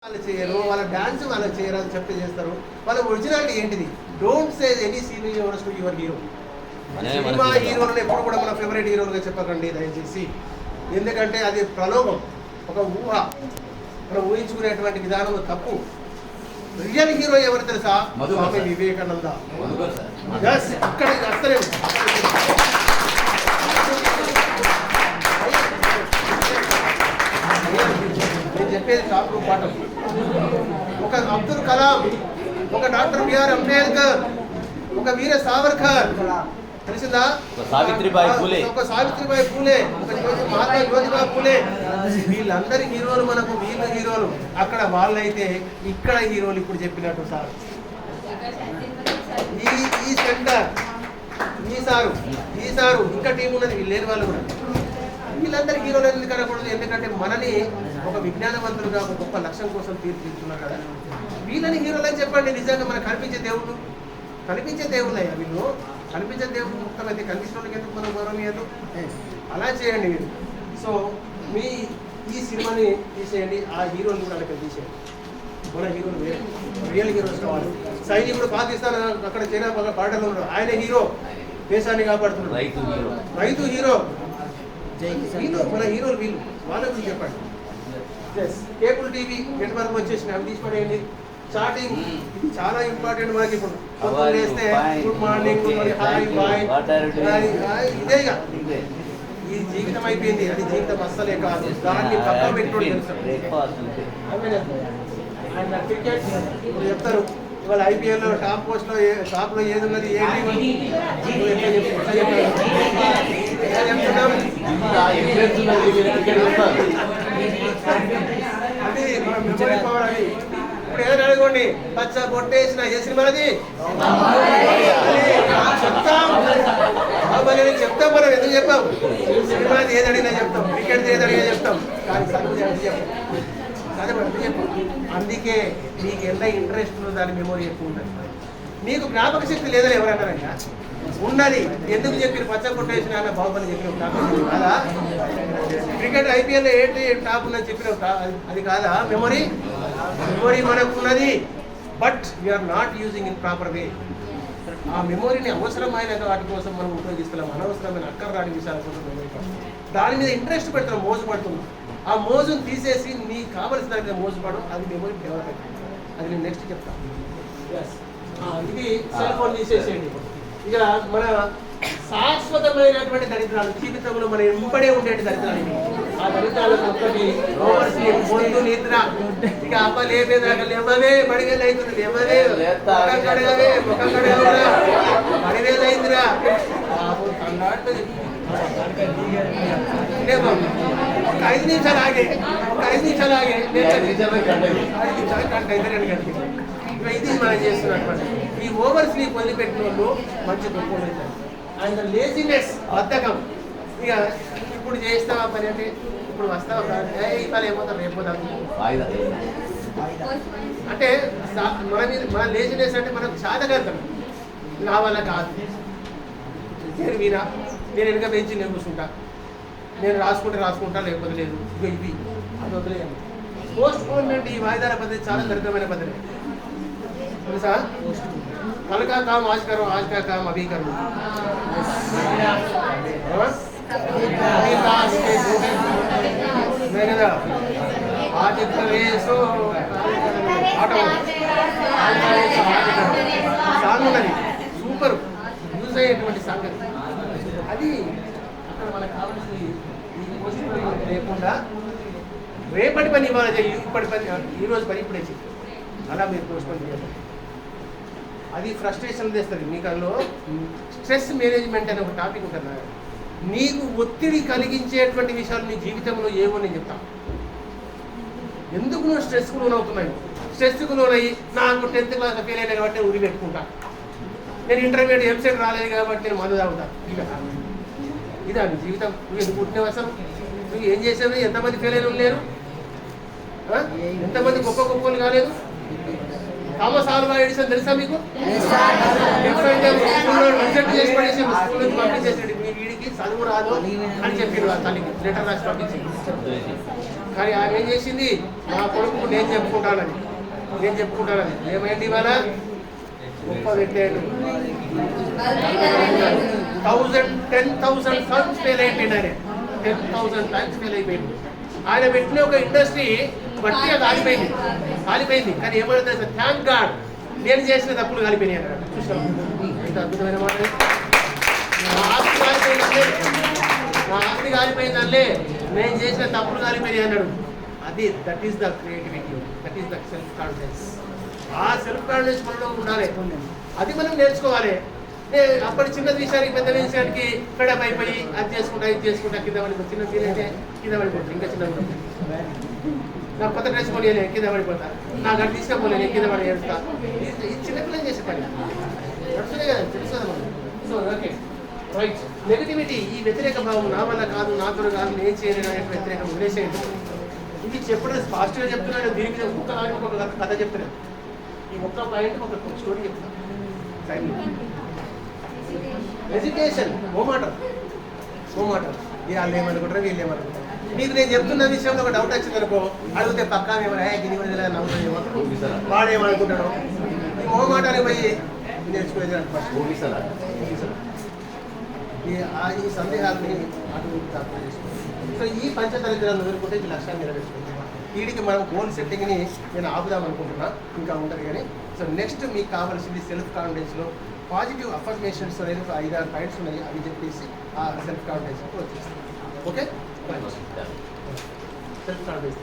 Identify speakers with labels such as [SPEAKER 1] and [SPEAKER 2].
[SPEAKER 1] వాళ్ళు చేయరు, వాళ్ళ డాన్స్ వాళ్ళు చేయరు అని చెప్పి చేస్తారు. వాళ్ళ ఒరిజినాలిటీ ఏంటిది? Don't say any senior yours to your hero. Cinema హీరోలను ఎప్పుడు కూడా మన ఫేవరెట్ హీరోలుగా చెప్పకండి దయచేసి. ఎందుకంటే అది ప్రలోభం, ఒక ఊహ, మనం ఊహించుకునేటువంటి విధానం తప్పు. రియల్ హీరో ఎవరు తెలుసా? స్వామి వివేకానంద. ఇక్కడ అసలే నేను చెప్పేది టాప్ పాఠం. ఒక అబ్దుల్ కలాం, ఒక డాక్టర్ బిఆర్ అంబేద్కర్, ఒక వీర సావర్కర్, తెలిసిందా? ఒక సావిత్రిబాయి పూలే, ఒక మహాత్మా జ్యోతిబా పూలే. వీళ్ళందరి హీరోలు మనకు, వీళ్ళ హీరోలు అక్కడ వాళ్ళైతే ఇక్కడ హీరోలు ఇప్పుడు చెప్పినట్టు సార్ ఈ సెంటర్ ఈ సారు ఇంకా టీం ఉన్నది, వీళ్ళు లేని వాళ్ళు కూడా. వీళ్ళందరి హీరోలు ఎందుకు అనకూడదు? ఎందుకంటే మనని ఒక విజ్ఞానవంతులుగా ఒక గొప్ప లక్ష్యం కోసం తీర్చిదిద్దుతున్నారు కదా. వీళ్ళని హీరోలు అని చెప్పండి. నిజంగా మనకు కనిపించే దేవుళ్ళయ్యా వీళ్ళు. కనిపించే దేవుడు ముఖ్యమైతే కనిపించిన వాళ్ళకి ఎందుకు మనం గౌరవనీయదు? అలా చేయండి మీరు. సో మీ ఈ సినిమాని తీసేయండి, ఆ హీరోని కూడా అక్కడ తీసేయండి. మన హీరోలు వేరే, రియల్ హీరోస్ కావాలి. సైనికుడు పాకిస్తాన్ అక్కడ చైనా బార్డర్లో ఉన్నాడు, ఆయన హీరో, దేశాన్ని కాపాడుతున్నాడు. రైతు హీరో. వీళ్ళు మన హీరోలు, వీళ్ళు వాళ్ళ గురించి చెప్పండి. కేబుల్ టీవీ నెట్వర్క్ వచ్చేసిన అవి తీసుకోండి. స్టార్టింగ్ ఇది చాలా ఇంపార్టెంట్ మనకి. ఇప్పుడు వేస్తే గుడ్ మార్నింగ్, హాయ్ బాయ్, ఇదేగా ఈ జీవితం అయిపోయింది. అది జీవితం అస్సలే కాదు, దాన్ని పక్క పెట్టుకోండి. అండ్ క్రికెట్ ఇప్పుడు చెప్తారు ఇవాళ ఐపీఎల్ లో టాప్ పోస్ట్ లో టాప్ లో ఏది ఉన్నది, అది మన మెమరీ పవర్. అది ఇప్పుడు ఏదైనా అడగండి, పచ్చ కొట్టేసిన ఏ సినిమాది చెప్తాం. చెప్తాం మనం ఎందుకు చెప్పాం? సినిమాది ఏది అడిగినా చెప్తాం, క్రికెట్ ఏది అడిగినా చెప్తాం, కానీ చదువు చెప్పాం. అందుకే మీకు ఎంత ఇంట్రెస్ట్ ఉందో దాని మెమొరీ ఎక్కువ ఉంటుంది. మీకు జ్ఞాపక శక్తి లేదని ఎవరన్నారయ్యా? ఉన్నది. ఎందుకు చెప్పిన పచ్చ కొట్టేసిన అన్న బాహుబలి చెప్పిన కాదా? క్రికెట్ ఐపీఎల్ ఏంటి టాప్ ఉందని చెప్పిన అది కాదా? మెమొరీ మనకు ఉన్నది, but we are not using in proper way. ఆ మెమొరీని అవసరమైన వాటి కోసం మనం ఉపయోగిస్తున్నాం, అనవసరమైన అక్కర్రాని విషయాల కోసం మెమొరీ. దాని మీద ఇంట్రెస్ట్ పెడుతున్నాం, మోజు పడుతున్నాం. ఆ మోజును తీసేసి నీకు కావలసిన దాని మీద మోజు పడడం, అది మెమొరీ డెవలప్ అవుతుంది. అది నేను నెక్స్ట్ చెప్తాను. ఇది సెల్ ఫోన్ తీసేసేయండి. ఇక మన శాశ్వతమైనటువంటి దరిద్రాలు, జీవితంలో మన ఎంబడే ఉండేటి దరిద్రాలు. ఆ దరిద్రాలకు ఒక్కటి పొందు నిద్ర. ఇక అప్ప లేపేదాకా లేవవే, మడివేలు అవుతుంది, లేవవే, ముఖం కడగవే, మడివేలు అయిందిరా అన్నాడుతుంది. ఒక 5 నిమిషాలు ఆగే, గంట అయితే 2 గంటలు. ఇది మనం చేస్తున్నటువంటి ఈ ఓవర్ స్లీప్ వదిలిపెట్టిన వాళ్ళు మంచి గొప్ప అవుతారు. అండ్ లేజినెస్, బద్ధకం. ఇక ఇప్పుడు చేస్తావా పని అంటే ఇప్పుడు వస్తావా, ఇవాళ ఏమవుతాం రేపోతాం అంటే మన లేజినెస్ అంటే మనకు సాధగలుగుతాం. నా వల్ల కాదు, నేను వీరా, నేను వెనుక బెంచి నేను కూర్చుంటా, నేను రాసుకుంటా లేకపోతే లేదు. ఇది అది వదిలేయండి. పోస్ట్ పోన్మెంట్, ఈ వాయిదాల పద్ధతి చాలా దరిద్రమైన పద్ధతి తెలుసా? కల్ కా కామ్ ఆజ్ కరో, ఆజ్ కా కామ్ అభీ కరో. ఆజ్ ప్రవేశో ఆటో సాంగ్ ఉన్నది, సూపర్ యూజ్ అయ్యేటువంటి సాంగ్. అది అక్కడ మనకు కావాల్సిన ఈ పోస్ట్ పోన్మెంట్ లేకుండా రేపటి పని ఇవాళ చేయి, ఇప్పటి పని ఈరోజు పని ఇప్పుడే చేయి. అలా మీరు పోస్ట్పోన్ చేయాలి. అది ఫ్రస్ట్రేషన్ తెస్తుంది. మీకు అందులో స్ట్రెస్ మేనేజ్మెంట్ అనే ఒక టాపిక్ ఉంటుంది. నీకు ఒత్తిడి కలిగించేటువంటి విషయాలు నీ జీవితంలో ఏవో నేను చెప్తాను. ఎందుకు నువ్వు స్ట్రెస్కు లోనవుతున్నాయి? స్ట్రెస్కు లోనయ్యి నాకు 10th క్లాస్ ఫెయిల్ అయినా కాబట్టి ఉరి పెట్టుకుంటా, నేను ఇంటర్మీడియట్ ఎంసెట్ రాలేదు కాబట్టి నేను మందు తాగుతా. ఇదా నీ జీవితం? నువ్వు ఎందుకు పుట్టినవు అసలు? నువ్వు ఏం చేసావు? ఎంతమంది ఫెయిల్ అయిన లేరు? ఎంతమంది గొప్పలు కాలేదు? థామస్ ఆల్వా ఎడిసన్ తెలుసా మీకు? రిజెక్ట్ చేసి పడేసి స్కూల్ నుంచి పంపించేసాడు. మీ వీడికి చదువు రాదు అని చెప్పారు, తల్లికి లెటర్ రాసి పంపించి. కానీ ఆమె ఏం చేసింది, నా కొడుకు నేను చెప్పుకుంటానని ఏమైంది ఇవాళ గొప్ప పెట్టాడు. 10,000 టైమ్స్ ఫెయిల్ అయిపోయింది ఆయన, 10,000 టైమ్స్ ఫెయిల్ అయిపోయింది. ఆయన పెట్టిన ఒక ఇండస్ట్రీ బట్టిగా కాలిపోయింది. కానీ ఏమైంది, థ్యాంక్ గాడ్ నేను చేసిన తప్పులు కాలిపోయినాయి అన్నాడు. చూసాం ఎంత అద్భుతమైన మాట. నా ఆస్తి కాలిపోయిందనిలే, నేను చేసిన తప్పులు కాలిపోయినాయి అన్నాడు. That is the creativity, that is the self confidence. ఆ సెల్ఫ్ కాన్ఫిడెన్స్ మనలో ఉండాలి, అది మనం నేర్చుకోవాలి. అప్పటి చిన్న విషయానికి పెద్ద విషయానికి ఫెడప్ అయిపోయి అది చేసుకుంటా కింద పడిపోతుంది. చిన్న సీన్ కింద పడిపోతుంది, ఇంకా చిన్న నాకు కొత్త డ్రెస్ కొనియలే కింద పడిపోతా, నాకు అది తీసుకపోలే కింద పడి ఏడుస్తా. ఇది చిన్నపిల్లలు చేసే పని నడుస్తున్నాయి కదా, తెలుసు కదా మనం. So okay right. నెగిటివిటీ, ఈ వ్యతిరేక భావం, నా వల్ల కాదు, నాతో కాదు, నేను చేయలేను అనే వ్యతిరేకం వదిలేసేయండి. ఇది చెప్పడం పాజిటివ్గా చెప్తున్నాను, దీని మీద ఒక్కొక్క కథ చెప్తున్నాను. ఈ ఒక్క పాయింట్ ఒక స్టోరీ చెప్తాను. టైంలో ఎడ్యుకేషన్ ఓమాటం వాళ్ళు ఏమనుకుంటారు, వీళ్ళు ఏమనుకుంటారు. మీకు నేను చెప్తున్న విషయంలో ఒక డౌట్ వచ్చింది అనుకో, అడిగితే పక్కా ఏమైనా గిరి నవ్వుతాడేమో, వాడేమనుకుంటాడు. ఈ ఓమాటానికి పోయి నేర్చుకునేది ఈ సందేహాలని అటు చేసుకోవాలి. సో ఈ పంచతరిత్రాలను ఎదుర్కొంటే ఈ లక్ష్యాన్ని నెరవేర్చుకుంటాం. వీడికి మనం గోల్ సెట్టింగ్ని నేను ఆపుదాం అనుకుంటున్నా, ఇంకా ఉంటుంది కానీ. సో నెక్స్ట్ మీకు కావాల్సింది సెల్ఫ్ కాన్ఫిడెన్స్లో పాజిటివ్ అఫర్మేషన్స్ అనేది 5-6 పాయింట్స్ ఉన్నాయి, అవి చెప్పేసి ఆ సెల్ఫ్ కాన్ఫిడెన్స్ వచ్చేస్తాం. Okay, self confidence